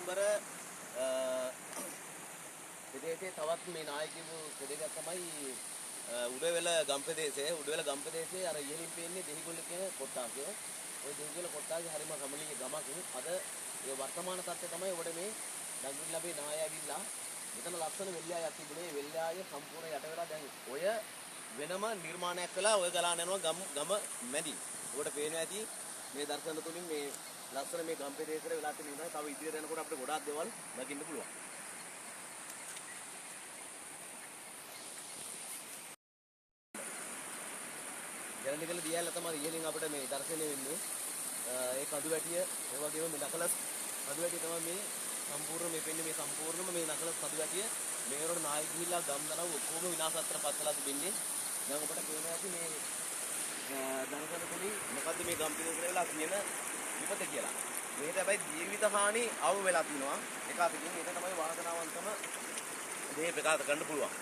දෙසැම්බර ප්‍රදේශයේ තවත් මේ නායකයෙකු ප්‍රදේශයක් තමයි උඩවැල ගම්ප්‍රදේශයේ අර ඉහළින් පේන්නේ දෙහිගොල්ල කියන කොට්ටාසය. ওই දෙහිගොල්ල කොට්ටාසේ හරිම රමණීය ගමක්. අද ඒ වර්තමාන තත්ත්වය තමයි ඔබට මේ දඟුල් ලැබේ නාය ඇවිල්ලා මෙතන ලස්සන වෙල්යායක් තිබුණේ. වෙල්යාය සම්පූර්ණ යට වෙලා දැන් ඔය වෙනම නිර්මාණයක් කළා. ඔය ගලාන යනවා ගම මැදි. ඔබට පේනවා ඇති මේ දර්ශන තුලින් මේ ලස්සන මේ ගම්ප්‍රදේශවල වෙලා තියෙන ඉඳලා තව ඉදිරියට යනකොට අපිට ගොඩාක් දේවල් දකින්න පුළුවන්. ගැලණිකල දියැල තමයි ඉහළින් අපිට මේ දර්ශනය වෙන්නේ. ඒ කඳු වැටිය, ඒ වගේම මේ නකලස් කඳු වැටිය තමයි මේ සම්පූර්ණ මේ පෙන්නේ මේ සම්පූර්ණම මේ නකලස් කඳු වැටිය මේවරට නායි ගිහිල්ලා ගම් දනව් ඔක්කොම විනාශාත්මක පත්ලා තිබෙන්නේ. දැන් ඔබට පේනවා ඇති මේ දර්ශන තුලින් මොකද්ද මේ ගම්පිරිසර වෙලා තියෙන විපත කියලා. මේකට හැබැයි ජීවිත හානි අවු වෙලා තිනවා. ඒක අතකින් ඒක තමයි වාසනාවන්තම දේ ප්‍රකාශ කරන්න පුළුවන්.